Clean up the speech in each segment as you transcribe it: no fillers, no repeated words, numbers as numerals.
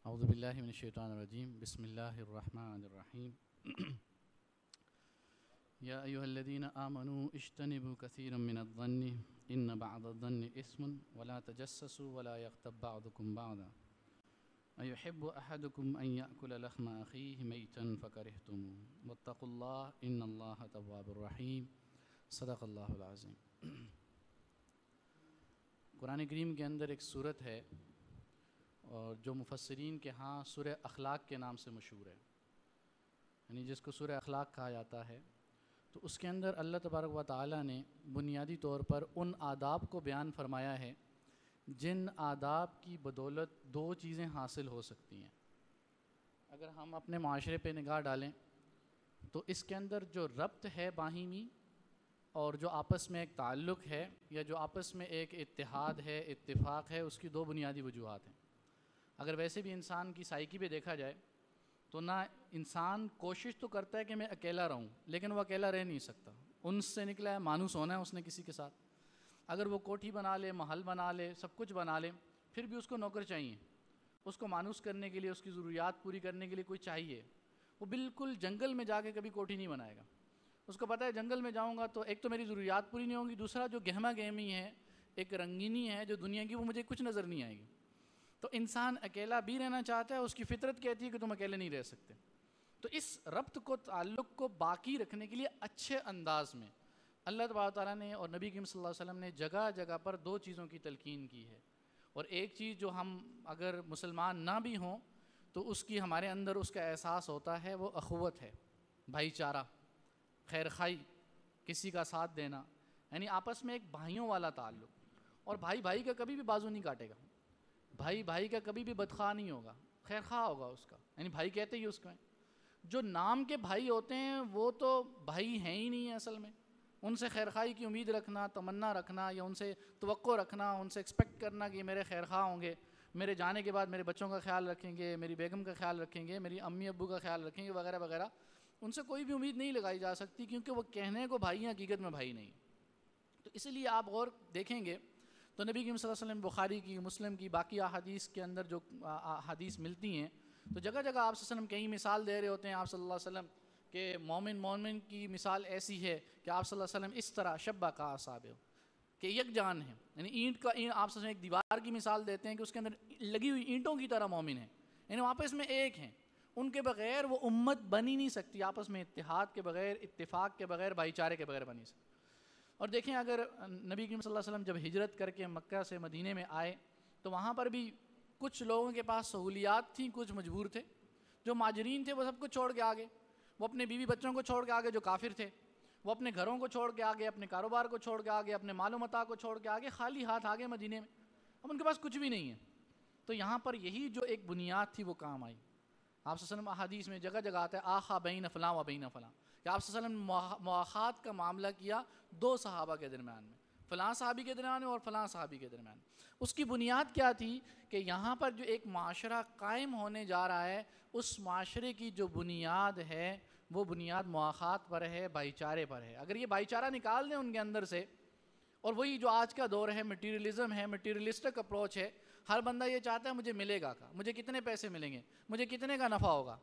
اعوذ باللہ من الشیطان الرجیم بسم اللہ الرحمن الرحیم یا ایہا الذین آمنوا اجتنبوا کثیرا من الظن ان بعض الظن اثم ولا تجسسوا ولا یغتب بعضکم بعضا ایحب احدکم ان یأکل لحم اخیہ میتا فکرہتموہ واتقوا اللہ ان اللہ تواب الرحیم صدق اللہ العظیم۔ قرآن کریم کے اندر ایک سورت ہے اور جو مفسرین کے ہاں سورہ اخلاق کے نام سے مشہور ہے، یعنی جس کو سورہ اخلاق کہا جاتا ہے، تو اس کے اندر اللہ تبارک و تعالیٰ نے بنیادی طور پر ان آداب کو بیان فرمایا ہے جن آداب کی بدولت دو چیزیں حاصل ہو سکتی ہیں۔ اگر ہم اپنے معاشرے پہ نگاہ ڈالیں تو اس کے اندر جو ربط ہے باہمی اور جو آپس میں ایک تعلق ہے یا جو آپس میں ایک اتحاد ہے، اتفاق ہے، اس کی دو بنیادی وجوہات ہیں۔ اگر ویسے بھی انسان کی سائیکی پہ دیکھا جائے تو نہ انسان کوشش تو کرتا ہے کہ میں اکیلا رہوں، لیکن وہ اکیلا رہ نہیں سکتا، ان سے نکلا ہے، مانوس ہونا ہے اس نے کسی کے ساتھ۔ اگر وہ کوٹھی بنا لے، محل بنا لے، سب کچھ بنا لے، پھر بھی اس کو نوکر چاہیے، اس کو مانوس کرنے کے لیے، اس کی ضروریات پوری کرنے کے لیے کوئی چاہیے۔ وہ بالکل جنگل میں جا کے کبھی کوٹھی نہیں بنائے گا، اس کو پتہ ہے جنگل میں جاؤں گا تو ایک تو میری ضروریات پوری نہیں ہوں گی، دوسرا جو گہما گہمی ہے، ایک رنگینی ہے جو دنیا کی، وہ مجھے کچھ نظر نہیں آئے گی۔ تو انسان اکیلا بھی رہنا چاہتا ہے، اس کی فطرت کہتی ہے کہ تم اکیلے نہیں رہ سکتے۔ تو اس ربط کو، تعلق کو باقی رکھنے کے لیے اچھے انداز میں اللہ تبارک تعالیٰ نے اور نبی کریم صلی اللہ علیہ وسلم نے جگہ جگہ پر دو چیزوں کی تلقین کی ہے، اور ایک چیز جو ہم اگر مسلمان نہ بھی ہوں تو اس کی ہمارے اندر اس کا احساس ہوتا ہے، وہ اخوت ہے، بھائی چارہ، خیر خواہی، کسی کا ساتھ دینا، یعنی آپس میں ایک بھائیوں والا تعلق۔ اور بھائی بھائی کا کبھی بھی بازو نہیں کاٹے گا، بھائی بھائی کا کبھی بھی بدخواہ نہیں ہوگا، خیر خواہ ہوگا اس کا، یعنی بھائی کہتے ہی اس کو ہیں۔ جو نام کے بھائی ہوتے ہیں وہ تو بھائی ہیں ہی نہیں ہیں اصل میں، ان سے خیر خواہی کی امید رکھنا، تمنا رکھنا، یا ان سے توقع رکھنا، ان سے ایکسپیکٹ کرنا کہ یہ میرے خیر خواہ ہوں گے، میرے جانے کے بعد میرے بچوں کا خیال رکھیں گے، میری بیگم کا خیال رکھیں گے، میری امی ابو کا خیال رکھیں گے، وغیرہ وغیرہ، ان سے کوئی بھی امید نہیں لگائی جا سکتی، کیونکہ وہ کہنے کو بھائی ہیں، حقیقت میں بھائی نہیں۔ تو اسی لیے آپ غور دیکھیں گے تو نبی کریم صلی اللہ علیہ وسلم بخاری کی، مسلم کی، باقی احادیث کے اندر جو احادیث ملتی ہیں تو جگہ جگہ آپ صلی اللہ علیہ وسلم کئی مثال دے رہے ہوتے ہیں، آپ صلی اللہ علیہ وسلم کہ مومن کی مثال ایسی ہے کہ آپ صلی اللہ علیہ وسلم اس طرح شبہ کا اصحابہ، کہ یک جان ہے، یعنی اینٹ کا اینٹ، آپ صلی اللہ علیہ وسلم ایک دیوار کی مثال دیتے ہیں کہ اس کے اندر لگی ہوئی اینٹوں کی طرح مومن ہیں، یعنی وہ آپس میں ایک ہیں، ان کے بغیر وہ امت بن ہی نہیں سکتی، آپس میں اتحاد کے بغیر، اتفاق کے بغیر، بھائی چارے کے بغیر بن نہیں سکتی۔ اور دیکھیں اگر نبی کریم صلی اللہ علیہ وسلم جب ہجرت کر کے مکہ سے مدینے میں آئے تو وہاں پر بھی کچھ لوگوں کے پاس سہولیات تھیں، کچھ مجبور تھے۔ جو مہاجرین تھے وہ سب کچھ چھوڑ کے آگے، وہ اپنے بیوی بچوں کو چھوڑ کے آگے، جو کافر تھے وہ اپنے گھروں کو چھوڑ کے آگے، اپنے کاروبار کو چھوڑ کے آگے، اپنے مال و متاع کو چھوڑ کے آگے، خالی ہاتھ آگے مدینے میں، اب ان کے پاس کچھ بھی نہیں ہے۔ تو یہاں پر یہی جو ایک بنیاد تھی وہ کام آئی۔ آپ صلی اللہ علیہ وسلم احادیث میں جگہ جگہ آتا ہے آخا بین فلاں و بین فلاں، کہ آپ صلی اللہ علیہ وسلم مواخات کا معاملہ کیا دو صحابہ کے درمیان میں، فلاں صحابی کے درمیان اور فلاں صحابی کے درمیان۔ اس کی بنیاد کیا تھی کہ یہاں پر جو ایک معاشرہ قائم ہونے جا رہا ہے، اس معاشرے کی جو بنیاد ہے وہ بنیاد مواخات پر ہے، بھائی چارے پر ہے۔ اگر یہ بھائی چارہ نکال دیں ان کے اندر سے، اور وہی جو آج کا دور ہے، مٹیریلزم ہے، مٹیریلسٹک اپروچ ہے، ہر بندہ یہ چاہتا ہے مجھے ملے گا کا، مجھے کتنے پیسے ملیں گے، مجھے کتنے کا نفع ہوگا،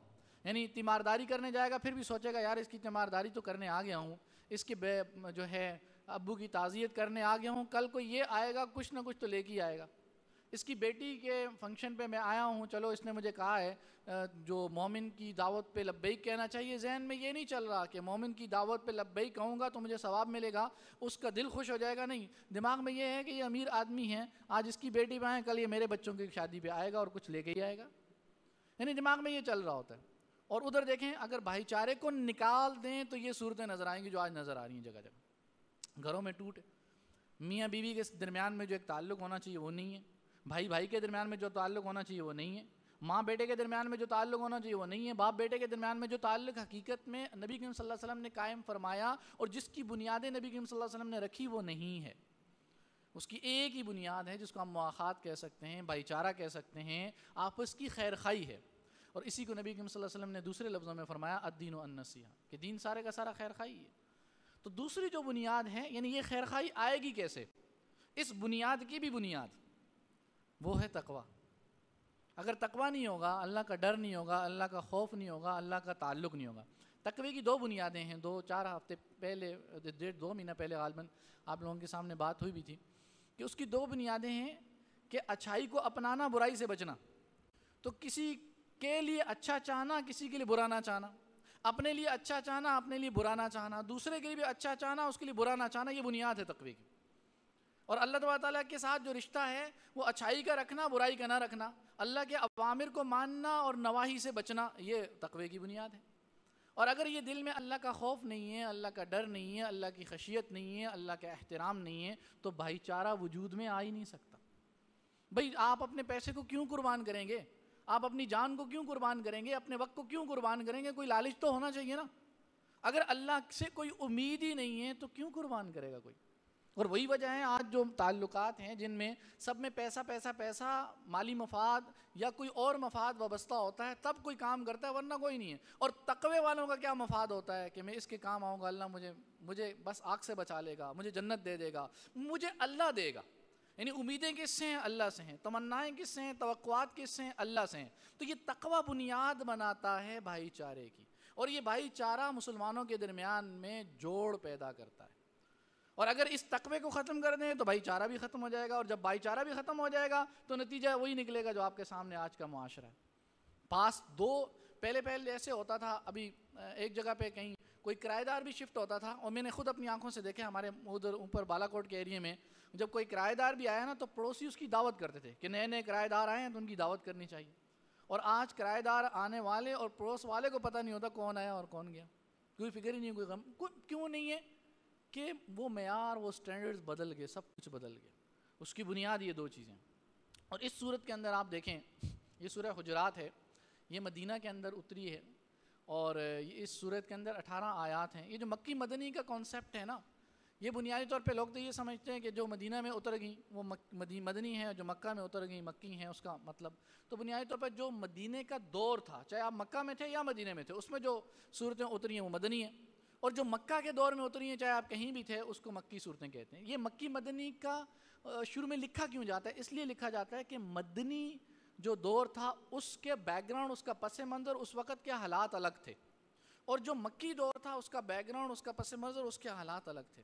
یعنی تیمارداری کرنے جائے گا پھر بھی سوچے گا یار اس کی تیمارداری تو کرنے آ گیا ہوں، اس کے جو ہے ابو کی تعزیت کرنے آ گیا ہوں، کل کو یہ آئے گا کچھ نہ کچھ تو لے کے ہی آئے گا۔ اس کی بیٹی کے فنکشن پہ میں آیا ہوں، چلو اس نے مجھے کہا ہے جو مومن کی دعوت پہ لبیک کہنا چاہیے، ذہن میں یہ نہیں چل رہا کہ مومن کی دعوت پہ لبیک کہوں گا تو مجھے ثواب ملے گا، اس کا دل خوش ہو جائے گا، نہیں، دماغ میں یہ ہے کہ یہ امیر آدمی ہے، آج اس کی بیٹی پہ آئیں، کل یہ میرے بچوں کی شادی پہ آئے گا اور کچھ لے کے ہی آئے گا، یعنی دماغ میں یہ چل رہا ہوتا ہے۔ اور ادھر دیکھیں اگر بھائی چارے کو نکال دیں تو یہ صورتیں نظر آئیں گی جو آج نظر آ رہی ہیں جگہ جگہ۔ گھروں میں ٹوٹ، میاں بیوی کے درمیان میں جو ایک تعلق ہونا چاہیے وہ نہیں ہے، بھائی بھائی کے درمیان میں جو تعلق ہونا چاہیے وہ نہیں ہے، ماں بیٹے کے درمیان میں جو تعلق ہونا چاہیے وہ نہیں ہے، باپ بیٹے کے درمیان میں جو تعلق حقیقت میں نبی کریم صلی اللہ علیہ وسلم نے قائم فرمایا اور جس کی بنیادیں نبی کریم صلی اللہ علیہ وسلم نے رکھی وہ نہیں ہے۔ اس کی ایک ہی بنیاد ہے جس کو ہم مواخات کہہ سکتے ہیں، بھائی چارہ کہہ سکتے ہیں، آپس کی خیر خواہی ہے۔ اور اسی کو نبی کریم صلی اللہ علیہ وسلم نے دوسرے لفظوں میں فرمایا الدین النصیحہ، کہ دین سارے کا سارا خیر خواہی ہے۔ تو دوسری جو بنیاد ہے، یعنی یہ خیر خواہی آئے گی کیسے، اس بنیاد کی بھی بنیاد وہ ہے تقویٰ۔ اگر تقوی نہیں ہوگا، اللہ کا ڈر نہیں ہوگا، اللہ کا خوف نہیں ہوگا، اللہ کا تعلق نہیں ہوگا۔ تقوی کی دو بنیادیں ہیں، 2-4 ہفتے پہلے، 1.5-2 مہینہ پہلے غالباً آپ لوگوں کے سامنے بات ہوئی بھی تھی کہ اس کی 2 بنیادیں ہیں کہ اچھائی کو اپنانا، برائی سے بچنا۔ تو کسی کے لیے اچھا چاہنا، کسی کے لیے برا نہ چاہنا، اپنے لیے اچھا چاہنا، اپنے لیے برا نہ چاہنا، دوسرے کے لیے بھی اچھا چاہنا، اس کے لیے برا نہ چاہنا، یہ بنیاد ہے تقوی کی۔ اور اللہ تبارک تعالیٰ کے ساتھ جو رشتہ ہے وہ اچھائی کا رکھنا، برائی کا نہ رکھنا، اللہ کے اوامر کو ماننا اور نواہی سے بچنا، یہ تقوی کی بنیاد ہے۔ اور اگر یہ دل میں اللہ کا خوف نہیں ہے، اللہ کا ڈر نہیں ہے، اللہ کی خشیت نہیں ہے، اللہ کا احترام نہیں ہے، تو بھائی چارہ وجود میں آ ہی نہیں سکتا۔ بھائی آپ اپنے پیسے کو کیوں قربان کریں گے؟ آپ اپنی جان کو کیوں قربان کریں گے؟ اپنے وقت کو کیوں قربان کریں گے؟ کوئی لالچ تو ہونا چاہیے نا۔ اگر اللہ سے کوئی امید ہی نہیں ہے تو کیوں قربان کرے گا کوئی؟ اور وہی وجہ ہے آج جو تعلقات ہیں جن میں سب میں پیسہ پیسہ پیسہ، مالی مفاد یا کوئی اور مفاد وابستہ ہوتا ہے، تب کوئی کام کرتا ہے، ورنہ کوئی نہیں ہے۔ اور تقوی والوں کا کیا مفاد ہوتا ہے کہ میں اس کے کام آؤں گا، اللہ مجھے بس آگ سے بچا لے گا، مجھے جنت دے دے گا، مجھے اللہ دے گا۔ یعنی امیدیں کس سے ہیں؟ اللہ سے ہیں۔ تمنائیں کس سے ہیں؟ توقعات کس سے ہیں؟ اللہ سے ہیں۔ تو یہ تقوی بنیاد بناتا ہے بھائی چارے کی، اور یہ بھائی چارہ مسلمانوں کے درمیان میں جوڑ پیدا کرتا ہے۔ اور اگر اس تقوی کو ختم کر دیں تو بھائی چارہ بھی ختم ہو جائے گا، اور جب بھائی چارہ بھی ختم ہو جائے گا تو نتیجہ وہی نکلے گا جو آپ کے سامنے آج کا معاشرہ ہے۔ پہلے ایسے ہوتا تھا، ابھی ایک جگہ پہ کہیں کوئی کرایہ دار بھی شفٹ ہوتا تھا، اور میں نے خود اپنی آنکھوں سے دیکھا ہمارے ادھر اوپر بالا کوٹ کے ایریے میں، جب کوئی کرایہ دار بھی آیا نا تو پڑوسی اس کی دعوت کرتے تھے کہ نئے کرایہ دار آئے ہیں تو ان کی دعوت کرنی چاہیے۔ اور آج کرایہ دار آنے والے اور پڑوس والے کو پتہ نہیں ہوتا کون آیا اور کون گیا، کوئی فکر ہی نہیں، کوئی غم کیوں نہیں ہے کہ وہ معیار، وہ سٹینڈرڈز بدل گئے، سب کچھ بدل گیا۔ اس کی بنیاد یہ 2 چیزیں۔ اور اس صورت کے اندر آپ دیکھیں، یہ سورہ حجرات ہے، یہ مدینہ کے اندر اتری ہے، اور اس صورت کے اندر 18 آیات ہیں۔ یہ جو مکی مدنی کا کانسیپٹ ہے نا، یہ بنیادی طور پہ لوگ تو یہ سمجھتے ہیں کہ جو مدینہ میں اتر گئیں وہ مدنی ہے، جو مکہ میں اتر گئیں مکی ہیں، اس کا مطلب تو بنیادی طور پر جو مدینے کا دور تھا، چاہے آپ مکہ میں تھے یا مدینہ میں تھے، اس میں جو صورتیں اتری ہیں وہ مدنی ہیں، اور جو مکہ کے دور میں اتری ہیں چاہے آپ کہیں بھی تھے، اس کو مکی صورتیں کہتے ہیں۔ یہ مکی مدنی کا شروع میں لکھا کیوں جاتا ہے؟ اس لیے لکھا جاتا ہے کہ مدنی جو دور تھا اس کے بیک گراؤنڈ، اس کا پس منظر، اس وقت کے حالات الگ تھے، اور جو مکی دور تھا اس کا بیک گراؤنڈ، اس کا پس منظر، اس کے حالات الگ تھے۔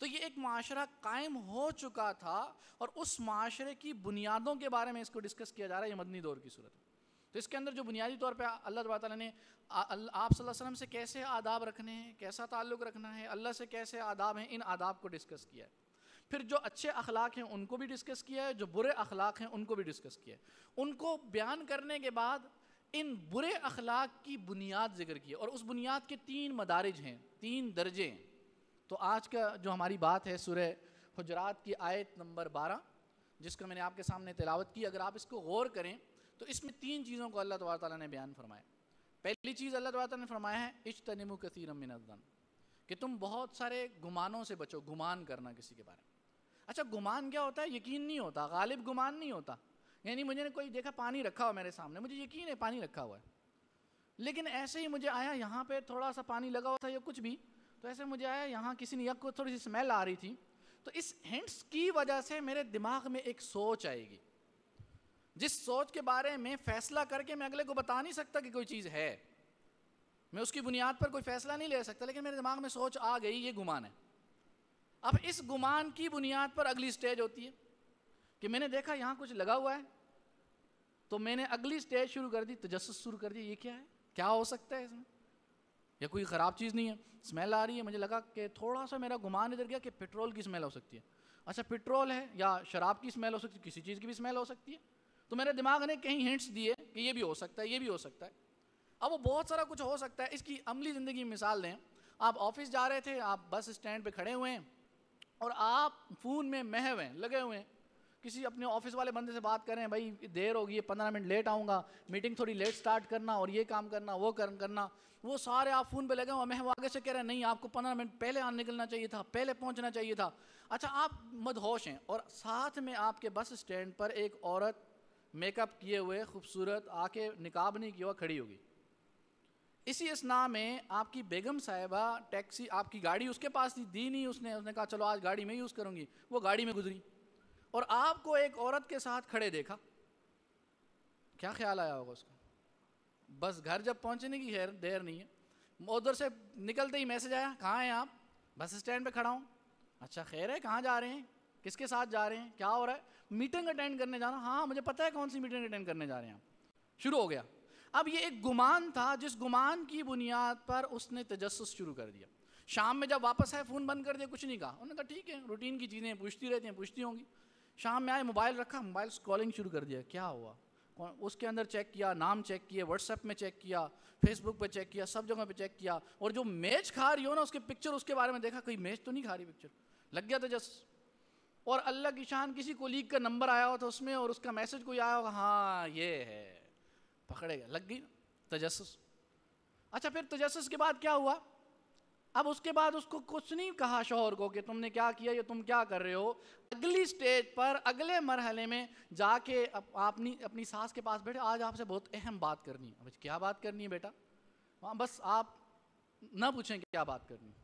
تو یہ ایک معاشرہ قائم ہو چکا تھا، اور اس معاشرے کی بنیادوں کے بارے میں اس کو ڈسکس کیا جا رہا ہے، یہ مدنی دور کی صورت ہے۔ تو اس کے اندر جو بنیادی طور پہ اللہ تعالیٰ نے آپ صلی اللہ علیہ وسلم سے کیسے آداب رکھنے ہیں، کیسا تعلق رکھنا ہے، اللہ سے کیسے آداب ہیں، ان آداب کو ڈسکس کیا ہے۔ پھر جو اچھے اخلاق ہیں ان کو بھی ڈسکس کیا ہے، جو برے اخلاق ہیں ان کو بھی ڈسکس کیا ہے۔ ان کو بیان کرنے کے بعد ان برے اخلاق کی بنیاد ذکر کی ہے، اور اس بنیاد کے 3 مدارج ہیں، 3 درجے ہیں۔ تو آج کا جو ہماری بات ہے سورہ حجرات کی آیت نمبر 12، جس کو میں نے آپ کے سامنے تلاوت کی، اگر آپ اس کو غور کریں تو اس میں 3 چیزوں کو اللہ تبارک تعالیٰ نے بیان فرمایا۔ پہلی چیز اللہ تبارک تعالیٰ نے فرمایا ہے اجتنبوا کثیرا من الظن، کہ تم بہت سارے گمانوں سے بچو، گمان کرنا کسی کے بارے میں۔ اچھا گمان کیا ہوتا ہے؟ یقین نہیں ہوتا، غالب گمان نہیں ہوتا۔ یعنی مجھے نے کوئی دیکھا پانی رکھا ہوا میرے سامنے، مجھے یقین ہے پانی رکھا ہوا ہے، لیکن ایسے ہی مجھے آیا یہاں پہ تھوڑا سا پانی لگا ہوا تھا یا کچھ بھی، تو ایسے مجھے آیا یہاں کسی نے کو تھوڑی سی اسمیل آ رہی تھی، تو اس ہنٹس کی وجہ سے میرے دماغ میں ایک سوچ آئے گی، جس سوچ کے بارے میں فیصلہ کر کے میں اگلے کو بتا نہیں سکتا کہ کوئی چیز ہے، میں اس کی بنیاد پر کوئی فیصلہ نہیں لے سکتا، لیکن میرے دماغ میں سوچ آ گئی، یہ گمان ہے۔ اب اس گمان کی بنیاد پر اگلی سٹیج ہوتی ہے کہ میں نے دیکھا یہاں کچھ لگا ہوا ہے، تو میں نے اگلی سٹیج شروع کر دی، تجسس شروع کر دی، یہ کیا ہے، کیا ہو سکتا ہے اس میں، یا کوئی خراب چیز نہیں ہے، اسمیل آ رہی ہے، مجھے لگا کہ تھوڑا سا میرا گمان ادھر گیا کہ پیٹرول کی اسمیل ہو سکتی ہے، اچھا پیٹرول ہے یا شراب کی اسمیل ہو سکتی ہے، کسی چیز کی بھی اسمیل ہو سکتی ہے، تو میرے دماغ نے کہیں ہنٹس دیے کہ یہ بھی ہو سکتا ہے، یہ بھی ہو سکتا ہے۔ اب وہ بہت سارا کچھ ہو سکتا ہے۔ اس کی عملی زندگی میں مثال دیں، آپ آفس جا رہے تھے، آپ بس اسٹینڈ پہ کھڑے ہوئے ہیں اور آپ فون میں محو ہیں، لگے ہوئے ہیں، کسی اپنے آفس والے بندے سے بات کریں، بھائی دیر ہوگی ہے، 15 منٹ لیٹ آؤں گا، میٹنگ تھوڑی لیٹ سٹارٹ کرنا، اور یہ کام کرنا، وہ کرنا، وہ سارے آپ فون پہ لگے ہوئے، محو آگے سے کہہ رہے ہیں نہیں آپ کو 15 منٹ پہلے نکلنا چاہیے تھا، پہلے پہنچنا چاہیے تھا۔ اچھا آپ مدہوش ہیں، اور ساتھ میں آپ کے بس اسٹینڈ پر ایک عورت میک اپ کیے ہوئے خوبصورت آ کے نقاب نہیں کیا ہوا کھڑی ہوگی، اسی اثناء میں آپ کی بیگم صاحبہ ٹیکسی، آپ کی گاڑی اس کے پاس دی نہیں، اس نے کہا چلو آج گاڑی میں یوز کروں گی، وہ گاڑی میں گزری، اور آپ کو ایک عورت کے ساتھ کھڑے دیکھا، کیا خیال آیا ہوگا اس کو؟ بس گھر جب پہنچنے کی دیر نہیں ہے، ادھر سے نکلتے ہی میسج آیا کہاں ہیں آپ؟ بس اسٹینڈ پہ کھڑا ہوں. اچھا خیر ہے، کہاں جا رہے ہیں؟ کس کے ساتھ جا رہے ہیں؟ کیا ہو رہا ہے؟ میٹنگ اٹینڈ کرنے جانا. ہاں مجھے پتہ ہے کون سی میٹنگ اٹینڈ کرنے جا رہے ہیں آپ. شروع ہو گیا. اب یہ ایک گمان تھا جس گمان کی بنیاد پر اس نے تجسس شروع کر دیا. شام میں جب واپس آئے فون بند کر دیا، کچھ نہیں کہا. انہوں نے کہا ٹھیک ہے، روٹین کی چیزیں پوچھتی رہتی ہیں، پوچھتی ہوں گی. شام میں آئے، موبائل رکھا، موبائل اسکرولنگ شروع کر دیا. کیا ہوا؟ اس کے اندر چیک کیا، نام چیک کیے، واٹس ایپ میں چیک کیا، فیس بک پہ چیک کیا، سب جگہ پہ چیک کیا. اور جو میچ کھا رہی ہو نا اس کے پکچر، اس کے بارے میں دیکھا کوئی میچ تو نہیں کھا رہی پکچر. لگ گیا تجسس. اور اللہ کی شان کسی کولیگ کا نمبر آیا ہوا تھا اس میں، اور اس کا میسج کوئی آیا ہوگا، ہاں یہ ہے، پکڑے گیا. لگ گئی تجسس. اچھا پھر تجسس کے بعد کیا ہوا؟ اب اس کے بعد اس کو کچھ نہیں کہا شوہر کو کہ تم نے کیا کیا یا تم کیا کر رہے ہو. اگلی سٹیج پر، اگلے مرحلے میں جا کے اپنی ساس کے پاس بیٹھے. آج آپ سے بہت اہم بات کرنی ہے. اب کیا بات کرنی ہے بیٹا؟ وہاں بس آپ نہ پوچھیں کہ کیا بات کرنی ہے.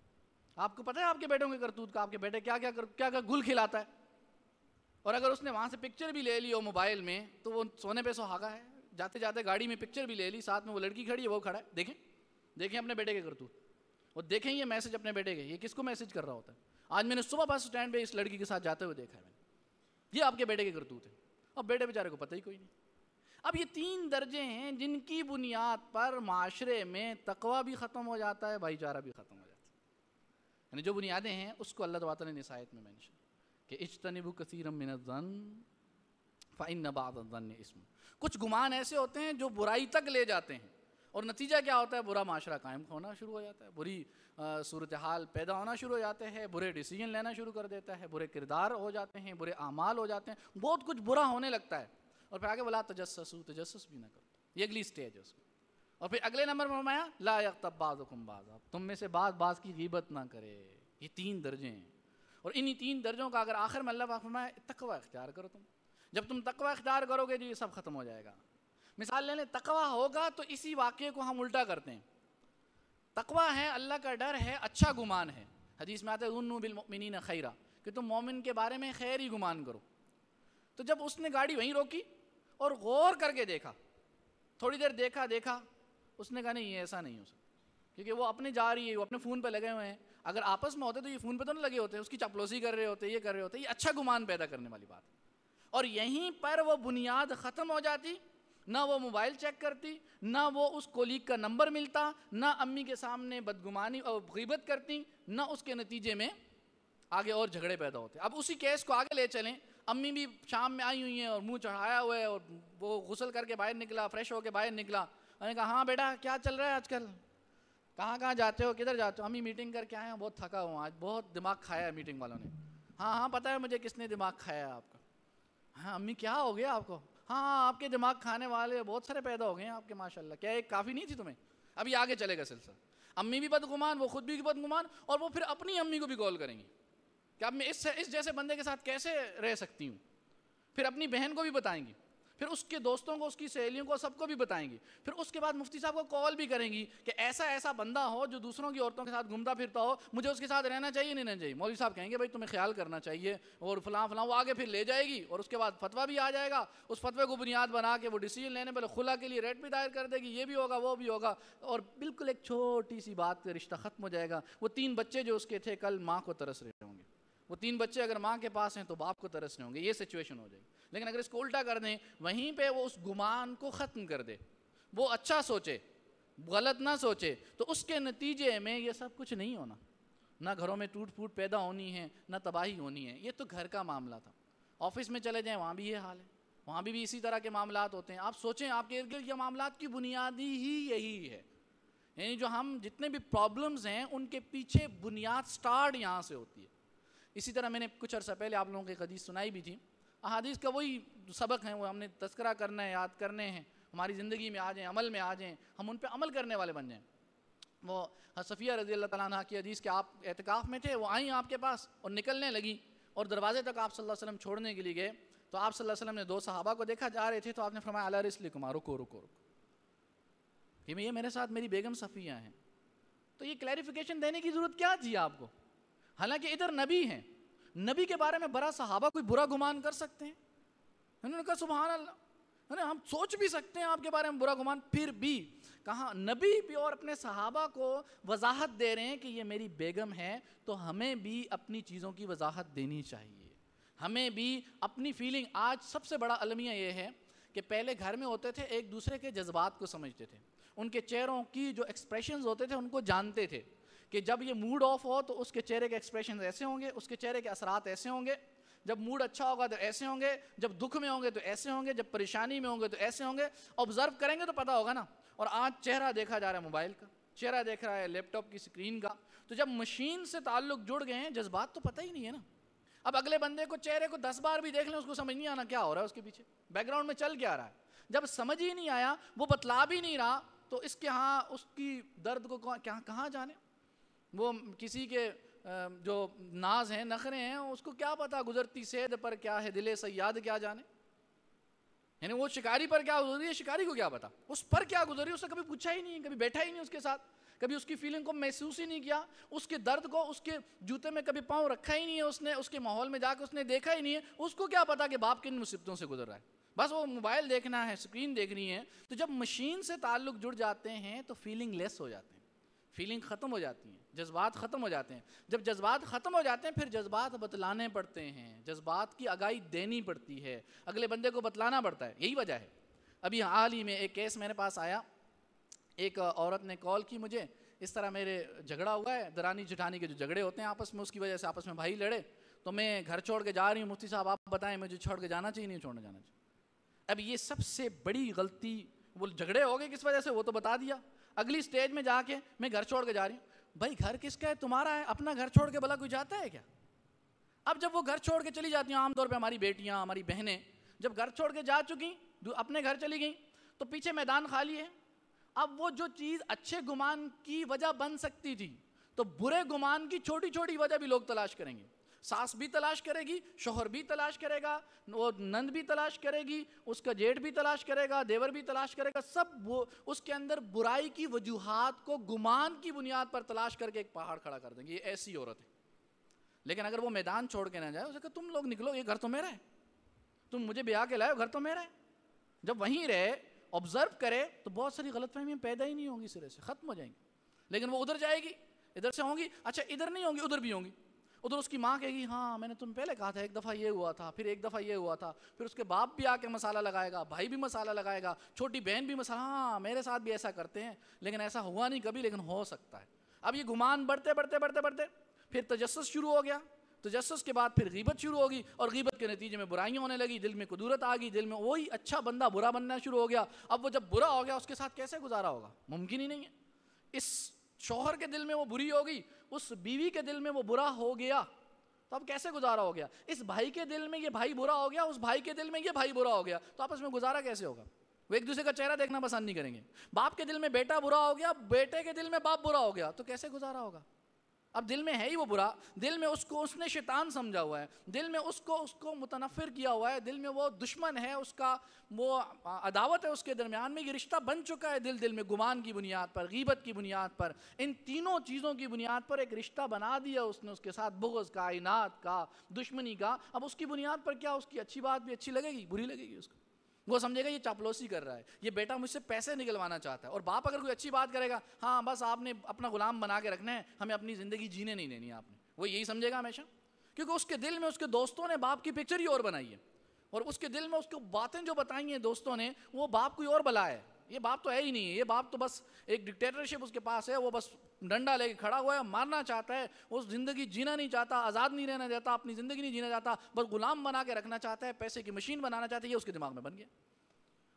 آپ کو پتہ ہے آپ کے بیٹوں کے کرتوت کا، آپ کے بیٹے کیا کیا گل کھلاتا ہے. اور اگر اس نے وہاں سے پکچر بھی لے لی ہو موبائل میں تو وہ سونے پہ سہاگا ہے. جاتے جاتے گاڑی میں پکچر بھی لے لی، ساتھ میں وہ لڑکی کھڑی ہے، وہ کھڑا ہے. دیکھیں اپنے بیٹے کے کرتوت، اور دیکھیں یہ میسج اپنے بیٹے کے، یہ کس کو میسج کر رہا ہوتا ہے. آج میں نے صبح بس اسٹینڈ پہ اس لڑکی کے ساتھ جاتے ہوئے دیکھا ہے میں نے. یہ آپ کے بیٹے کے کرتوت ہے. اب بیٹے بیچارے کو پتہ ہی کوئی نہیں. اب یہ 3 درجے ہیں جن کی بنیاد پر معاشرے میں تقوی بھی ختم ہو جاتا ہے، بھائی چارہ بھی ختم ہو جاتا ہے. یعنی جو بنیادیں ہیں اس کو اللہ تعالیٰ نے نصائحت میں مینشن کہ اجتنبوا کثیرا من الظن فإن بعض الظن اسم. کچھ گمان ایسے ہوتے ہیں جو برائی تک لے جاتے ہیں، اور نتیجہ کیا ہوتا ہے؟ برا معاشرہ قائم ہونا شروع ہو جاتا ہے، بری صورتحال پیدا ہونا شروع ہو جاتے ہیں، برے ڈیسیجن لینا شروع کر دیتا ہے، برے کردار ہو جاتے ہیں، برے اعمال ہو جاتے ہیں، بہت کچھ برا ہونے لگتا ہے. اور پھر آگے ولا تجسسوا، تجسس بھی نہ کرو. یہ اگلی سٹیج ہے اس کی. اور پھر اگلے نمبر پر فرمایا لا یغتب بعضکم بعضا، تم میں سے بعض کی غیبت نہ کرے. یہ 3 درجے ہیں، اور انہی 3 درجوں کا اگر آخر میں اللہ پاک فرمایا تقوی اختیار کرو. جب تم تقوی اختیار کرو گے تو یہ سب ختم ہو جائے گا. مثال لے لیں، تقوی ہوگا تو اسی واقعے کو ہم الٹا کرتے ہیں. تقوی ہے، اللہ کا ڈر ہے، اچھا گمان ہے. حدیث میں آتا ہے ظنوا بالمؤمنین خیرا، کہ تم مومن کے بارے میں خیر ہی گمان کرو. تو جب اس نے گاڑی وہیں روکی اور غور کر کے دیکھا، تھوڑی دیر دیکھا، اس نے کہا نہیں یہ ایسا نہیں ہو سکتا، کیونکہ وہ اپنے جا رہی ہے، وہ اپنے فون پہ لگے ہوئے ہیں. اگر آپس میں ہوتے تو یہ فون پہ تو نہیں لگے ہوتے، اس کی چاپلوسی کر رہے ہوتے، یہ کر رہے ہوتے. یہ اچھا گمان پیدا کرنے والی بات ہے. اور یہیں پر وہ بنیاد ختم ہو جاتی. نہ وہ موبائل چیک کرتی، نہ وہ اس کولیگ کا نمبر ملتا، نہ امی کے سامنے بدگمانی اور غیبت کرتی، نہ اس کے نتیجے میں آگے اور جھگڑے پیدا ہوتے. اب اسی کیس کو آگے لے چلیں. امی بھی شام میں آئی ہوئی ہیں اور منہ چڑھایا ہوا ہے، اور وہ غسل کر کے باہر نکلا، فریش ہو کے باہر نکلا. میں نے کہا ہاں بیٹا کیا چل رہا ہے آج کل، کہاں جاتے ہو، کدھر جاتے ہو؟ امی میٹنگ کر کے آئے ہیں، بہت تھکا ہوں آج، بہت دماغ کھایا ہے میٹنگ والوں نے. ہاں پتہ ہے مجھے کس نے دماغ کھایا ہے آپ کا. ہاں امی کیا ہو گیا آپ کو؟ ہاں آپ کے دماغ کھانے والے بہت سارے پیدا ہو گئے ہیں آپ کے ماشاءاللہ. کیا ایک کافی نہیں تھی تمہیں؟ ابھی آگے چلے گا سلسلہ. امی بھی بدگمان، وہ خود بھی بدگمان، اور وہ پھر اپنی امی کو بھی کال کریں گی کہ اب میں اس جیسے بندے کے ساتھ کیسے رہ سکتی ہوں. پھر اپنی بہن کو بھی بتائیں گی، پھر اس کے دوستوں کو، اس کی سہیلیوں کو، سب کو بھی بتائیں گی. پھر اس کے بعد مفتی صاحب کو کال بھی کریں گی کہ ایسا بندہ ہو جو دوسروں کی عورتوں کے ساتھ گھومتا پھرتا ہو، مجھے اس کے ساتھ رہنا چاہیے نہیں رہنا چاہیے. مولوی صاحب کہیں گے بھائی تمہیں خیال کرنا چاہیے، اور فلاں وہ آگے پھر لے جائے گی، اور اس کے بعد فتویٰ بھی آ جائے گا. اس فتوے کو بنیاد بنا کے وہ ڈیسیجن لینے پہلے خلا کے لیے ریٹ بھی دائر کر دے گی، یہ بھی ہوگا وہ بھی ہوگا، اور بالکل ایک چھوٹی سی بات کا رشتہ ختم ہو جائے گا. وہ 3 بچے جو اس کے تھے کل ماں کو ترس رہے ہوں گے، وہ 3 بچے اگر ماں کے پاس ہیں تو باپ کو ترس رہے ہوں گے. یہ سچویشن ہو جائے گی. لیکن اگر اس کو الٹا کر دیں، وہیں پہ وہ اس گمان کو ختم کر دے، وہ اچھا سوچے، غلط نہ سوچے، تو اس کے نتیجے میں یہ سب کچھ نہیں ہونا. نہ گھروں میں ٹوٹ پھوٹ پیدا ہونی ہے، نہ تباہی ہونی ہے. یہ تو گھر کا معاملہ تھا. آفس میں چلے جائیں وہاں بھی یہ حال ہے، وہاں بھی اسی طرح کے معاملات ہوتے ہیں. آپ سوچیں آپ کے ارد گرد یہ معاملات کی بنیادی ہی یہی ہے. یعنی جو ہم جتنے بھی پرابلمز ہیں ان کے پیچھے بنیاد سٹارٹ یہاں سے ہوتی ہے. اسی طرح میں نے کچھ عرصہ پہلے آپ لوگوں کی حدیث سنائی بھی تھی. احادیث کا وہی سبق ہیں، وہ ہم نے تذکرہ کرنا ہے، یاد کرنے ہیں، ہماری زندگی میں آ جائیں، عمل میں آ جائیں، ہم ان پہ عمل کرنے والے بن جائیں. وہ صفیہ رضی اللہ تعالیٰ عنہ کی حدیث کہ آپ اعتکاف میں تھے، وہ آئیں آپ کے پاس اور نکلنے لگی، اور دروازے تک آپ صلی اللہ علیہ وسلم چھوڑنے کے لیے گئے تو آپ صلی اللہ علیہ وسلم نے 2 صحابہ کو دیکھا جا رہے تھے، تو آپ نے فرمایا علی رسلکما، رکو کہ یہ میرے ساتھ میری بیگم صفیہ ہیں. تو یہ کلیریفیکیشن دینے کی ضرورت کیا تھی آپ کو؟ حالانکہ ادھر نبی ہیں، نبی کے بارے میں برا صحابہ کوئی برا گمان کر سکتے ہیں؟ انہوں نے کہا سبحان اللہ. ہم سوچ بھی سکتے ہیں آپ کے بارے میں برا گمان، پھر بھی کہاں نبی بھی اور اپنے صحابہ کو وضاحت دے رہے ہیں کہ یہ میری بیگم ہے، تو ہمیں بھی اپنی چیزوں کی وضاحت دینی چاہیے، ہمیں بھی اپنی فیلنگ. آج سب سے بڑا المیہ یہ ہے کہ پہلے گھر میں ہوتے تھے ایک دوسرے کے جذبات کو سمجھتے تھے، ان کے چہروں کی جو ایکسپریشنز ہوتے تھے ان کو جانتے تھے کہ جب یہ موڈ آف ہو تو اس کے چہرے کے ایکسپریشنز ایسے ہوں گے، اس کے چہرے کے اثرات ایسے ہوں گے، جب موڈ اچھا ہوگا تو ایسے ہوں گے، جب دکھ میں ہوں گے تو ایسے ہوں گے، جب پریشانی میں ہوں گے تو ایسے ہوں گے. آبزرو کریں گے تو پتہ ہوگا نا. اور آج چہرہ دیکھا جا رہا ہے موبائل کا، چہرہ دیکھ رہا ہے لیپ ٹاپ کی اسکرین کا. تو جب مشین سے تعلق جڑ گئے ہیں، جذبات تو پتہ ہی نہیں ہے نا. اب اگلے بندے کو چہرے کو 10 بار بھی دیکھ لیں اس کو سمجھ نہیں آنا کیا ہو رہا ہے اس کے پیچھے، بیک گراؤنڈ میں چل کیا رہا ہے. جب سمجھ ہی نہیں آیا، وہ بتلا بھی نہیں رہا، تو اس کے ہاں اس کی درد کو کہاں جانے. وہ کسی کے جو ناز ہیں نخرے ہیں اس کو کیا پتا گزرتی سید پر کیا ہے دل صیاد کیا جانے. یعنی وہ شکاری پر کیا گزری ہے شکاری کو کیا پتا، اس پر کیا گزری اس نے کبھی پوچھا ہی نہیں، کبھی بیٹھا ہی نہیں اس کے ساتھ، کبھی اس کی فیلنگ کو محسوس ہی نہیں کیا، اس کے درد کو اس کے جوتے میں کبھی پاؤں رکھا ہی نہیں ہے اس نے، اس کے ماحول میں جا کے اس نے دیکھا ہی نہیں ہے. اس کو کیا پتا کہ باپ کن مصیبتوں سے گزر رہا ہے، بس وہ موبائل دیکھنا ہے، اسکرین دیکھنی ہے. تو جب مشین سے تعلق جڑ جاتے ہیں تو فیلنگ لیس ہو جاتے ہیں، فیلنگ ختم ہو جاتی ہیں، جذبات ختم ہو جاتے ہیں. جب جذبات ختم ہو جاتے ہیں پھر جذبات بتلانے پڑتے ہیں، جذبات کی آگاہی دینی پڑتی ہے، اگلے بندے کو بتلانا پڑتا ہے. یہی وجہ ہے. ابھی حال ہی میں ایک کیس میرے پاس آیا، ایک عورت نے کال کی مجھے، اس طرح میرے جھگڑا ہوا ہے، درانی جٹھانی کے جو جھگڑے ہوتے ہیں آپس میں، اس کی وجہ سے آپس میں بھائی لڑے، تو میں گھر چھوڑ کے جا رہی ہوں، مفتی صاحب آپ بتائیں مجھے چھوڑ کے جانا چاہیے نہیں چھوڑنے جانا چاہیے. اب یہ سب سے بڑی غلطی، وہ جھگڑے ہو گئے کس وجہ سے وہ تو بتا دیا، اگلی سٹیج میں جا کے میں گھر چھوڑ کے جا رہی ہوں. بھائی گھر کس کا ہے؟ تمہارا ہے. اپنا گھر چھوڑ کے بھلا کوئی جاتا ہے کیا؟ اب جب وہ گھر چھوڑ کے چلی جاتی ہیں، عام طور پہ ہماری بیٹیاں ہماری بہنیں جب گھر چھوڑ کے جا چکی اپنے گھر چلی گئیں تو پیچھے میدان خالی ہے. اب وہ جو چیز اچھے گمان کی وجہ بن سکتی تھی تو برے گمان کی چھوٹی چھوٹی وجہ بھی لوگ تلاش کریں گے. ساس بھی تلاش کرے گی، شوہر بھی تلاش کرے گا، وہ نند بھی تلاش کرے گی، اس کا جیٹ بھی تلاش کرے گا، دیور بھی تلاش کرے گا. سب وہ اس کے اندر برائی کی وجوہات کو گمان کی بنیاد پر تلاش کر کے ایک پہاڑ کھڑا کر دیں گے. یہ ایسی عورت ہے. لیکن اگر وہ میدان چھوڑ کے نہ جائے، اسے کہ تم لوگ نکلو، یہ گھر تو میرا ہے، تم مجھے بیاہ کے لائے ہو، گھر تو میرا ہے. جب وہیں رہے، آبزرو کرے، تو بہت ساری غلط فہمیاں پیدا ہی نہیں ہوں گی، سرے سے ختم ہو جائیں گی. لیکن وہ ادھر جائے گی، ادھر سے ہوں گی، اچھا ادھر نہیں ہوں گی ادھر بھی ہوں گی. ادھر اس کی ماں کہے گی ہاں میں نے تم پہلے کہا تھا، ایک دفعہ یہ ہوا تھا، پھر ایک دفعہ یہ ہوا تھا، پھر اس کے باپ بھی آ کے مسالہ لگائے گا، بھائی بھی مسالہ لگائے گا، چھوٹی بہن بھی مسالہ، ہاں میرے ساتھ بھی ایسا کرتے ہیں لیکن ایسا ہوا نہیں کبھی، لیکن ہو سکتا ہے. اب یہ گمان بڑھتے بڑھتے بڑھتے بڑھتے پھر تجسس شروع ہو گیا. تجسس کے بعد پھر غیبت شروع ہوگی، اور غیبت کے نتیجے میں برائیاں ہونے لگی، دل میں قدورت آ گئی، دل میں وہی اچھا بندہ برا بننا شروع ہو گیا. اب وہ جب برا ہو گیا اس کے ساتھ کیسے گزارا ہوگا؟ ممکن ہی نہیں ہے. اس شوہر کے دل میں وہ بری ہوگی، اس بیوی کے دل میں وہ برا ہو گیا، تو اب کیسے گزارا ہو گیا؟ اس بھائی کے دل میں یہ بھائی برا ہو گیا، اس بھائی کے دل میں یہ بھائی برا ہو گیا، تو آپس میں گزارا کیسے ہوگا؟ وہ ایک دوسرے کا چہرہ دیکھنا پسند نہیں کریں گے. باپ کے دل میں بیٹا برا ہو گیا، بیٹے کے دل میں باپ برا ہو گیا، تو کیسے گزارا ہوگا؟ اب دل میں ہے ہی وہ برا، دل میں اس کو اس نے شیطان سمجھا ہوا ہے، دل میں اس کو متنفر کیا ہوا ہے، دل میں وہ دشمن ہے، اس کا وہ عداوت ہے، اس کے درمیان میں یہ رشتہ بن چکا ہے. دل میں گمان کی بنیاد پر، غیبت کی بنیاد پر، ان تینوں چیزوں کی بنیاد پر ایک رشتہ بنا دیا اس نے، اس کے ساتھ بغض کا، عناد کا، دشمنی کا. اب اس کی بنیاد پر کیا اس کی اچھی بات بھی اچھی لگے گی، بری لگے گی اس کو. وہ سمجھے گا یہ چاپلوسی کر رہا ہے، یہ بیٹا مجھ سے پیسے نکلوانا چاہتا ہے. اور باپ اگر کوئی اچھی بات کرے گا، ہاں بس آپ نے اپنا غلام بنا کے رکھنا ہے، ہمیں اپنی زندگی جینے نہیں دینی آپ نے، وہ یہی سمجھے گا ہمیشہ. کیونکہ اس کے دل میں اس کے دوستوں نے باپ کی پکچر ہی اور بنائی ہے، اور اس کے دل میں اس کو باتیں جو بتائی ہیں دوستوں نے، وہ باپ کوئی اور بلا ہے. یہ باپ تو ہے ہی نہیں ہے، یہ باپ تو بس ایک ڈکٹیٹرشپ اس کے پاس ہے، وہ بس ڈنڈا لے کے کھڑا ہوا ہے، مارنا چاہتا ہے، وہ زندگی جینا نہیں چاہتا، آزاد نہیں رہنا چاہتا، اپنی زندگی نہیں جینا چاہتا، بس غلام بنا کے رکھنا چاہتا ہے، پیسے کی مشین بنانا چاہتا ہے. یہ اس کے دماغ میں بن گیا.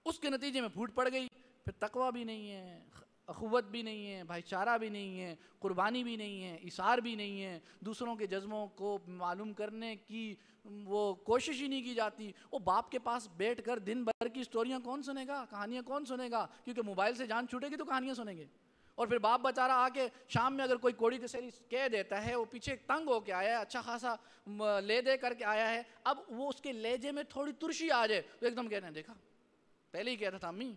اس کے نتیجے میں پھوٹ پڑ گئی. پھر تقویٰ بھی نہیں ہے، اخوت بھی نہیں ہے، بھائی چارہ بھی نہیں ہے، قربانی بھی نہیں ہے، ایثار بھی نہیں ہے، دوسروں کے جذبوں کو معلوم کرنے کی وہ کوشش ہی نہیں کی جاتی. وہ باپ کے پاس بیٹھ کر دن بھر کی سٹوریاں کون سنے گا، کہانیاں کون سنے گا؟ کیونکہ موبائل سے جان چھوٹے گی تو کہانیاں سنیں گے. اور پھر باپ بیچارہ آ کے شام میں اگر کوئی کوڑی کسیری کہہ دیتا ہے، وہ پیچھے تنگ ہو کے آیا ہے، اچھا خاصا لے دے کر کے آیا ہے، اب وہ اس کے لہجے میں تھوڑی ترشی آ جائے تو ایک دم کہتے ہیں دیکھا پہلے ہی کہتا تھا امی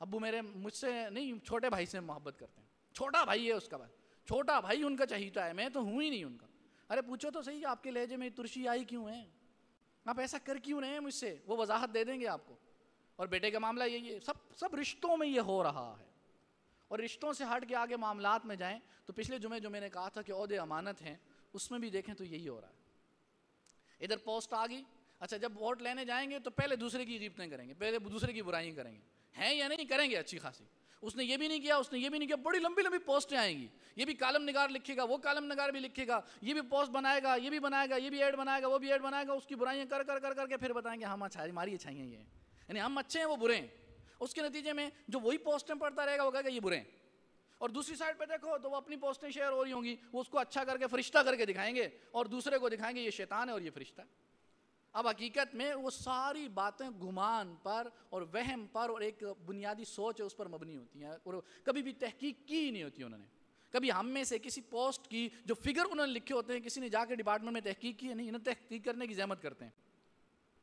ابو میرے مجھ سے نہیں چھوٹے بھائی سے محبت کرتے ہیں، چھوٹا بھائی ہے اس کا، بھائی چھوٹا بھائی ان کا چہیتا ہے، میں تو ہوں ہی نہیں ان کا. ارے پوچھو تو صحیح آپ کے لہجے میں ترشی آئی کیوں ہے، آپ ایسا کر کیوں رہے ہیں مجھ سے؟ وہ وضاحت دے دیں گے آپ کو. اور بیٹے کا معاملہ یہی ہے، سب رشتوں میں یہ ہو رہا ہے. اور رشتوں سے ہٹ کے آگے معاملات میں جائیں تو پچھلے جمعے جو میں نے کہا تھا کہ عہدے امانت ہیں، اس میں بھی دیکھیں تو یہی ہو رہا ہے. ادھر پوسٹ آ گئی، اچھا جب ووٹ لینے جائیں گے تو پہلے دوسرے کی غیبتیں کریں گے، پہلے دوسرے کی برائیاں کریں گے، ہیں یا نہیں کریں گے اچھی خاصی. اس نے یہ بھی نہیں کیا، اس نے یہ بھی نہیں کیا، بڑی لمبی لمبی پوسٹیں آئیں گی. یہ بھی کالم نگار لکھے گا، وہ کالم نگار بھی لکھے گا، یہ بھی پوسٹ بنائے گا، یہ بھی بنائے گا، یہ بھی ایڈ بنائے گا، وہ بھی ایڈ بنائے گا، اس کی برائیاں کر کر کر کر کے پھر بتائیں گے ہم ہماری اچھائیاں یہ ہیں، یعنی ہم اچھے ہیں وہ برے ہیں. اس کے نتیجے میں جو وہی پوسٹیں پڑھتا رہے گا وہ کہے گا یہ برے ہیں. اور دوسری سائڈ پہ دیکھو تو وہ اپنی پوسٹیں شیئر ہو رہی ہوں گی، وہ اس کو اچھا کر کے فرشتہ کر کے دکھائیں گے اور دوسرے کو دکھائیں گے یہ شیطان ہے اور یہ فرشتہ ہے. اب حقیقت میں وہ ساری باتیں گمان پر اور وہم پر اور ایک بنیادی سوچ ہے اس پر مبنی ہوتی ہیں، اور کبھی بھی تحقیق کی ہی نہیں ہوتی انہوں نے. کبھی ہم میں سے کسی پوسٹ کی جو فگر انہوں نے لکھے ہوتے ہیں کسی نے جا کے ڈپارٹمنٹ میں تحقیق کی ہے نہیں، انہیں تحقیق کرنے کی زحمت کرتے ہیں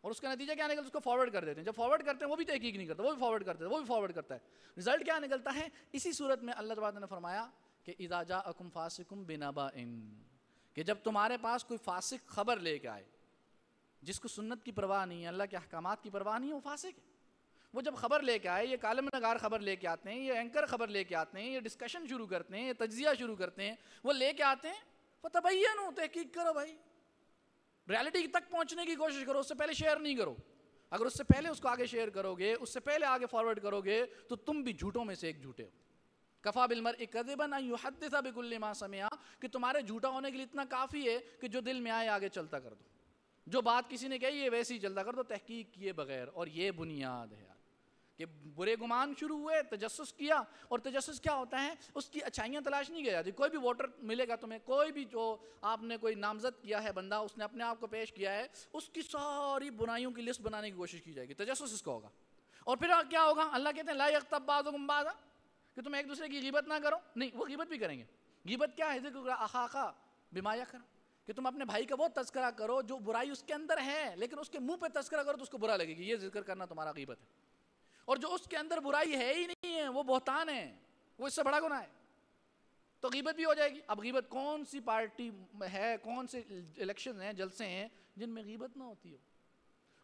اور اس کا نتیجہ کیا نکلتا ہے، اس کو فارورڈ کر دیتے ہیں. جب فارورڈ کرتے ہیں وہ بھی تحقیق نہیں کرتا، وہ بھی فارورڈ کرتا ہے، وہ بھی فارورڈ کرتا ہے. رزلٹ کیا نکلتا ہے؟ اسی صورت میں اللہ تبارک نے فرمایا کہ اذا جاءکم فاسق بنبأ، کہ جب تمہارے پاس کوئی فاسق خبر لے کے آئے، جس کو سنت کی پرواہ نہیں ہے، اللہ کے احکامات کی پرواہ نہیں ہے، وہ فاسق ہے. وہ جب خبر لے کے آئے، یہ کالم نگار خبر لے کے آتے ہیں، یہ اینکر خبر لے کے آتے ہیں، یہ ڈسکشن شروع کرتے ہیں، یہ تجزیہ شروع کرتے ہیں، وہ لے کے آتے ہیں، فتبینوا، تحقیق کرو بھائی، ریالٹی تک پہنچنے کی کوشش کرو، اس سے پہلے شیئر نہیں کرو. اگر اس سے پہلے اس کو آگے شیئر کرو گے، اس سے پہلے آگے فارورڈ کرو گے تو تم بھی جھوٹوں میں سے ایک جھوٹے ہو. کفا بالمرء کذبا ان یحدث بکل ما سمع، کہ تمہارے جھوٹا ہونے کے لیے اتنا کافی ہے کہ جو دل میں آئے آگے چلتا کر دو، جو بات کسی نے کہی ہے ویسے ہی چلتا کر دو، تحقیق کیے بغیر. اور یہ بنیاد ہے کہ برے گمان شروع ہوئے، تجسس کیا. اور تجسس کیا ہوتا ہے؟ اس کی اچھائیاں تلاش نہیں کی جاتی. کوئی بھی ووٹر ملے گا تمہیں، کوئی بھی جو آپ نے کوئی نامزد کیا ہے بندہ، اس نے اپنے آپ کو پیش کیا ہے، اس کی ساری برائیوں کی لسٹ بنانے کی کوشش کی جائے گی. تجسس اس کا ہوگا. اور پھر کیا ہوگا؟ اللہ کہتے ہیں لا یغتب بعضکم بعضا، کہ تم ایک دوسرے کی غیبت نہ کرو. نہیں، وہ غیبت بھی کریں گے. غیبت کیا ہے؟ ذکر اخاک بما یکرہ، کہ تم اپنے بھائی کا وہ تذکرہ کرو جو برائی اس کے اندر ہے، لیکن اس کے منہ پہ تذکرہ کرو تو اس کو برا لگے گی. یہ ذکر کرنا تمہارا غیبت ہے. اور جو اس کے اندر برائی ہے ہی نہیں ہے، وہ بہتان ہے، وہ اس سے بڑا گناہ ہے، تو غیبت بھی ہو جائے گی. اب غیبت کون سی پارٹی ہے، کون سے الیکشن ہیں، جلسے ہیں جن میں غیبت نہ ہوتی ہو؟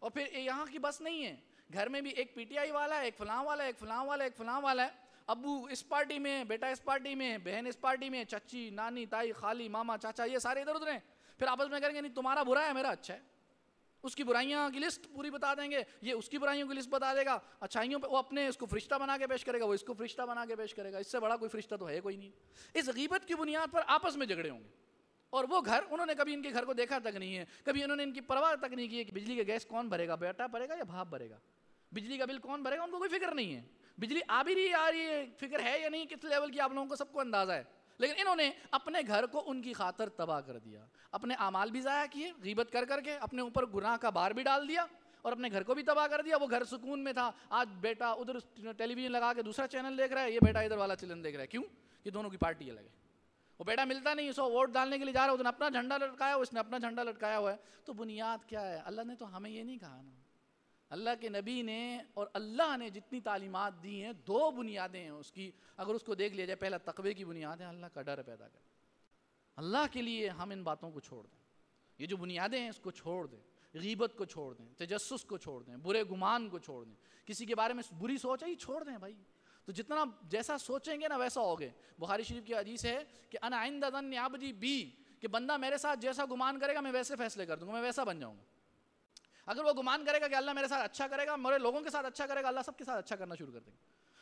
اور پھر یہاں کی بس نہیں ہے، گھر میں بھی ایک پی ٹی آئی والا ہے، ایک فلاں والا ہے، ایک فلاں والا ہے، ایک فلاں والا ہے. ابو اس پارٹی میں، بیٹا اس پارٹی میں، بہن اس پارٹی میں، چچی، نانی، تائی، خالی، ماما، چاچا، یہ سارے ادھر ادھر ہیں. پھر آپس میں کریں گے نہیں تمہارا برا ہے میرا اچھا ہے، اس کی برائیاں کی لسٹ پوری بتا دیں گے، یہ اس کی برائیوں کی لسٹ بتا دے گا. اچھائیوں پہ وہ اپنے اس کو فرشتہ بنا کے پیش کرے گا، وہ اس کو فرشتہ بنا کے پیش کرے گا. اس سے بڑا کوئی فرشتہ تو ہے کوئی نہیں. اس غیبت کی بنیاد پر آپس میں جھگڑے ہوں گے. اور وہ گھر انہوں نے کبھی ان کے گھر کو دیکھا تک نہیں ہے، کبھی انہوں نے ان کی پرواہ تک نہیں کی ہے کہ بجلی کا گیس کون بھرے گا، بیٹا بھرے گا یا باپ بھرے گا، بجلی کا بل کون بھرے گا، ان کو کوئی فکر نہیں ہے. بجلی آ بھی رہی آ رہی ہے، فکر ہے یا نہیں کس لیول کی آپ لوگوں کو سب کو اندازہ ہے. لیکن انہوں نے اپنے گھر کو ان کی خاطر تباہ کر دیا، اپنے اعمال بھی ضائع کیے غیبت کر کر کے، اپنے اوپر گناہ کا بار بھی ڈال دیا اور اپنے گھر کو بھی تباہ کر دیا. وہ گھر سکون میں تھا، آج بیٹا ادھر ٹیلی ویژن لگا کے دوسرا چینل دیکھ رہا ہے، یہ بیٹا ادھر والا چینل دیکھ رہا ہے. کیوں؟ کہ دونوں کی پارٹی الگ ہے. وہ بیٹا ملتا نہیں، سو ووٹ ڈالنے کے لیے جا رہا ہے، اس نے اپنا جھنڈا لٹکایا ہوا، اس نے اپنا جھنڈا لٹکایا ہوا ہے. تو بنیاد کیا ہے؟ اللہ نے تو ہمیں یہ نہیں کہا نا، اللہ کے نبی نے اور اللہ نے جتنی تعلیمات دی ہیں، دو بنیادیں ہیں اس کی. اگر اس کو دیکھ لیا جائے، پہلا تقوی کی بنیاد ہے، اللہ کا ڈر پیدا کر. اللہ کے لیے ہم ان باتوں کو چھوڑ دیں، یہ جو بنیادیں ہیں اس کو چھوڑ دیں، غیبت کو چھوڑ دیں، تجسس کو چھوڑ دیں، برے گمان کو چھوڑ دیں، کسی کے بارے میں بری سوچ ہے یہ چھوڑ دیں بھائی. تو جتنا جیسا سوچیں گے نا ویسا ہوگے. بخاری شریف کی حدیث ہے کہ انا عند ظن عبدی بی، کہ بندہ میرے ساتھ جیسا گمان کرے گا میں ویسے فیصلے کر دوں گا، میں ویسا بن جاؤں گا. اگر وہ گمان کرے گا کہ اللہ میرے ساتھ اچھا کرے گا، میرے لوگوں کے ساتھ اچھا کرے گا، اللہ سب کے ساتھ اچھا کرنا شروع کر دے گا.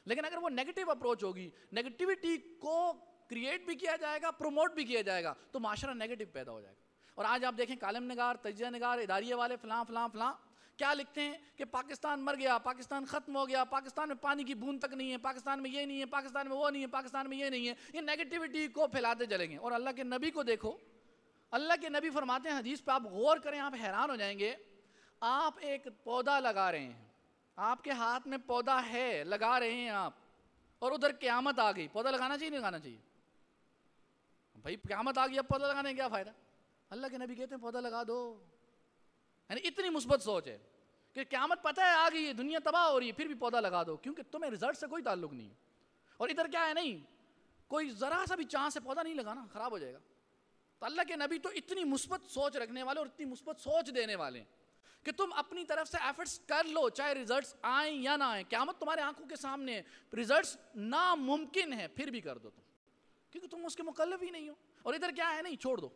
لیکن اگر وہ نیگیٹو اپروچ ہوگی، نیگیٹیوٹی کو کریٹ بھی کیا جائے گا، پروموٹ بھی کیا جائے گا، تو معاشرہ نیگیٹو پیدا ہو جائے گا. اور آج آپ دیکھیں کالم نگار، تجزیہ نگار، اداریے والے فلاں فلاں فلاں کیا لکھتے ہیں کہ پاکستان مر گیا، پاکستان ختم ہو گیا، پاکستان میں پانی کی بوند تک نہیں ہے، پاکستان میں یہ نہیں ہے، پاکستان میں وہ نہیں ہے، پاکستان میں یہ نہیں ہے. یہ نیگیٹیوٹی کو پھیلاتے چلیں گے. اور اللہ کے نبی کو دیکھو، اللہ کے نبی فرماتے ہیں حدیث پہ، آپ غور کریں، آپ حیران ہو جائیں گے. آپ ایک پودا لگا رہے ہیں، آپ کے ہاتھ میں پودا ہے، لگا رہے ہیں آپ، اور ادھر قیامت آ گئی. پودا لگانا چاہیے نہیں لگانا چاہیے بھائی؟ قیامت آ گئی، اب پودا لگانے کا کیا فائدہ؟ اللہ کے نبی کہتے ہیں پودا لگا دو. یعنی اتنی مثبت سوچ ہے کہ قیامت پتہ ہے آ گئی ہے، دنیا تباہ ہو رہی ہے، پھر بھی پودا لگا دو، کیونکہ تمہیں رزلٹ سے کوئی تعلق نہیں ہے. اور ادھر کیا ہے، نہیں کوئی ذرا سا بھی چانس سے پودا نہیں لگانا، خراب ہو جائے گا. تو اللہ کے نبی تو اتنی مثبت سوچ رکھنے والے اور اتنی مثبت سوچ دینے والے ہیں کہ تم اپنی طرف سے ایفرٹس کر لو، چاہے ریزلٹس آئیں یا نہ آئیں، قیامت تمہارے آنکھوں کے سامنے ہے، ریزلٹس ناممکن ہے پھر بھی کر دو تم، کیونکہ تم اس کے مکلف ہی نہیں ہو. اور ادھر کیا ہے، نہیں چھوڑ دو،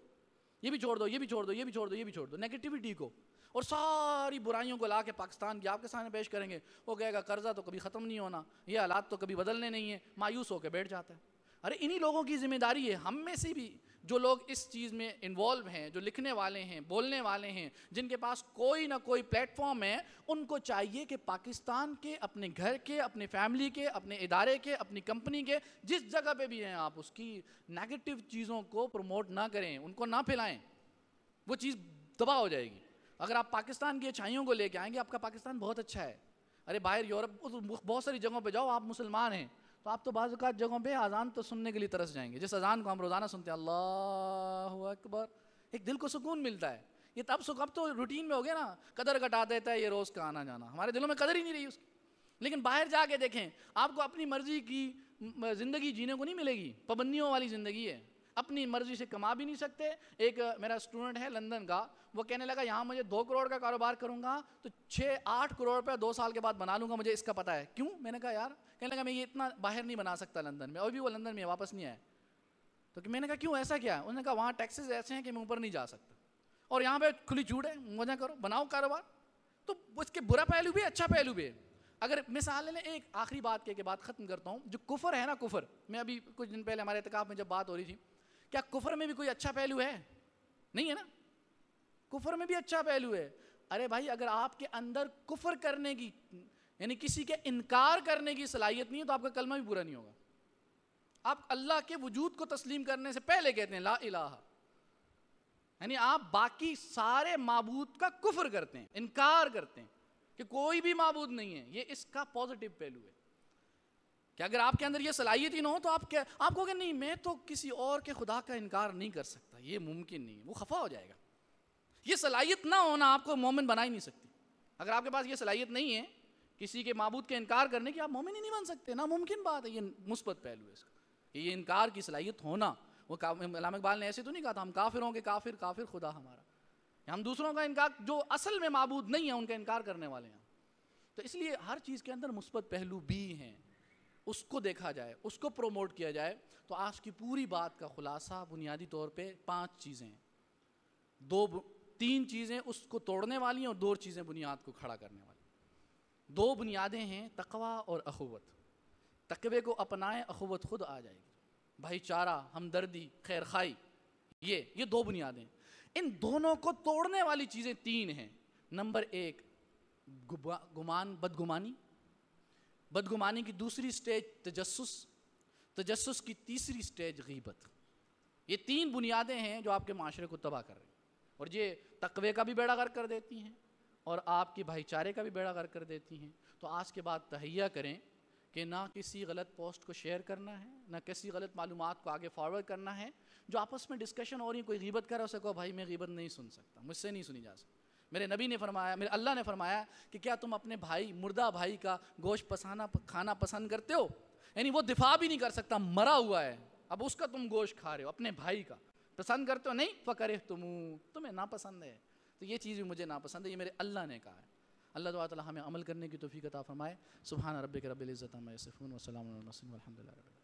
یہ بھی چھوڑ دو، یہ بھی چھوڑ دو، یہ بھی چھوڑ دو، یہ بھی چھوڑ دو، نیگیٹیوٹی کو اور ساری برائیوں کو لا کے پاکستان کی آپ کے سامنے پیش کریں گے. وہ کہے گا قرضہ تو کبھی ختم نہیں ہونا، یہ حالات تو کبھی بدلنے نہیں ہیں، مایوس ہو کے بیٹھ جاتا ہے. ارے انہی لوگوں کی ذمہ داری ہے، ہم میں سے بھی جو لوگ اس چیز میں انوالو ہیں، جو لکھنے والے ہیں، بولنے والے ہیں، جن کے پاس کوئی نہ کوئی پلیٹ فارم ہے، ان کو چاہیے کہ پاکستان کے، اپنے گھر کے، اپنے فیملی کے، اپنے ادارے کے، اپنی کمپنی کے، جس جگہ پہ بھی ہیں آپ، اس کی نیگیٹو چیزوں کو پروموٹ نہ کریں، ان کو نہ پھیلائیں، وہ چیز تباہ ہو جائے گی. اگر آپ پاکستان کی اچھائیوں کو لے کے آئیں گے، آپ کا پاکستان بہت اچھا ہے. ارے باہر یورپ بہت ساری جگہوں پہ جاؤ، آپ مسلمان ہیں تو آپ تو بعض اوقات جگہوں پہ اذان تو سننے کے لیے ترس جائیں گے. جس اذان کو ہم روزانہ سنتے ہیں، اللہ اکبر، ایک دل کو سکون ملتا ہے. یہ اب تو روٹین میں ہو گیا نا، قدر گھٹا دیتا ہے یہ روز کا آنا جانا، ہمارے دلوں میں قدر ہی نہیں رہی اس کی. لیکن باہر جا کے دیکھیں، آپ کو اپنی مرضی کی زندگی جینے کو نہیں ملے گی، پابندیوں والی زندگی ہے، اپنی مرضی سے کما بھی نہیں سکتے. ایک میرا اسٹوڈنٹ ہے لندن کا، وہ کہنے لگا یہاں مجھے 2 کروڑ کا کاروبار کروں گا تو 6-8 کروڑ روپے 2 سال کے بعد بنا لوں گا، مجھے اس کا پتہ ہے. کیوں؟ میں نے کہا یار، کہنے لگا میں یہ اتنا باہر نہیں بنا سکتا لندن میں، اور بھی وہ لندن میں واپس نہیں آیا. تو میں نے کہا کیوں، ایسا کیا ہے؟ انہوں نے کہا وہاں ٹیکسز ایسے ہیں کہ میں اوپر نہیں جا سکتا، اور یہاں پہ کھلی چھوٹ ہے، مزہ کرو، بناؤ کاروبار. تو اس کے برا پہلو بھی ہے، اچھا پہلو بھی ہے. اگر مثال لیں، ایک آخری بات کے بعد ختم کرتا ہوں. جو کفر ہے نا، کفر میں ابھی کچھ دن پہلے ہمارے اعتکاف میں جب بات ہو رہی تھی، کیا کفر میں بھی کوئی اچھا پہلو ہے؟ نہیں ہے نا، کفر میں بھی اچھا پہلو ہے. ارے بھائی، اگر آپ کے اندر کفر کرنے کی، یعنی کسی کے انکار کرنے کی صلاحیت نہیں ہے تو آپ کا کلمہ بھی پورا نہیں ہوگا. آپ اللہ کے وجود کو تسلیم کرنے سے پہلے کہتے ہیں لا الہ، یعنی آپ باقی سارے معبود کا کفر کرتے ہیں، انکار کرتے ہیں کہ کوئی بھی معبود نہیں ہے. یہ اس کا پازیٹیو پہلو ہے کہ اگر آپ کے اندر یہ صلاحیت ہی نہ ہو تو آپ کہو گے نہیں، میں تو کسی اور کے خدا کا انکار نہیں کر سکتا، یہ ممکن نہیں ہے. وہ خفا ہو جائے گا. یہ صلاحیت نہ ہونا آپ کو مومن بنا ہی نہیں سکتی. اگر آپ کے پاس یہ صلاحیت نہیں ہے کسی کے معبود کے انکار کرنے کی، آپ مومن ہی نہیں بن سکتے. ناممکن بات ہے. یہ مثبت پہلو ہے اس کا، یہ انکار کی صلاحیت ہونا. وہ علامہ اقبال نے ایسے تو نہیں کہا تھا ہم کافروں کے کافر، کافر خدا ہمارا. ہم دوسروں کا انکار، جو اصل میں معبود نہیں ہے ان کا انکار کرنے والے ہیں. تو اس لیے ہر چیز کے اندر مثبت پہلو بھی ہیں، اس کو دیکھا جائے، اس کو پروموٹ کیا جائے. تو آج کی پوری بات کا خلاصہ بنیادی طور پہ 5 چیزیں ہیں. 3 چیزیں اس کو توڑنے والی ہیں اور 2 چیزیں بنیاد کو کھڑا کرنے والی. 2 بنیادیں ہیں تقوی اور اخوت. تقوی کو اپنائیں، اخوت خود آ جائے گی. بھائی چارہ، ہمدردی، خیر خواہی، یہ 2 بنیادیں. ان دونوں کو توڑنے والی چیزیں 3 ہیں. نمبر 1 گمان، بدگمانی. بدگمانی کی دوسری سٹیج تجسس. تجسس کی تیسری سٹیج غیبت. یہ 3 بنیادیں ہیں جو آپ کے معاشرے کو تباہ کر رہی ہیں، اور یہ تقوی کا بھی بیڑا غرق کر دیتی ہیں اور آپ کی بھائی چارے کا بھی بیڑا غرق کر دیتی ہیں. تو آج کے بعد تہیہ کریں کہ نہ کسی غلط پوسٹ کو شیئر کرنا ہے، نہ کسی غلط معلومات کو آگے فارورڈ کرنا ہے. جو آپس میں ڈسکشن ہو رہی ہے، کوئی غیبت کر رہا ہے، اسے کہو بھائی میں غیبت نہیں سن سکتا، مجھ سے نہیں سنی جا سکتی. میرے نبی نے فرمایا، میرے اللہ نے فرمایا کہ کیا تم اپنے بھائی، مردہ بھائی کا گوشت کھانا پسند کرتے ہو؟ یعنی وہ دفاع بھی نہیں کر سکتا، مرا ہوا ہے، اب اس کا تم گوشت کھا رہے ہو، اپنے بھائی کا پسند کرتے ہو؟ نہیں. فَكَرِهْتُمُوهُ، تمہیں ناپسند ہے. تو یہ چیز بھی مجھے ناپسند ہے، یہ میرے اللہ نے کہا ہے. اللہ تعالیٰ ہمیں عمل کرنے کی توفیق عطا فرمائے. سبحان ربک رب العزت عما یصفون وسلام علی المرسلین والحمد للہ رب العالمین.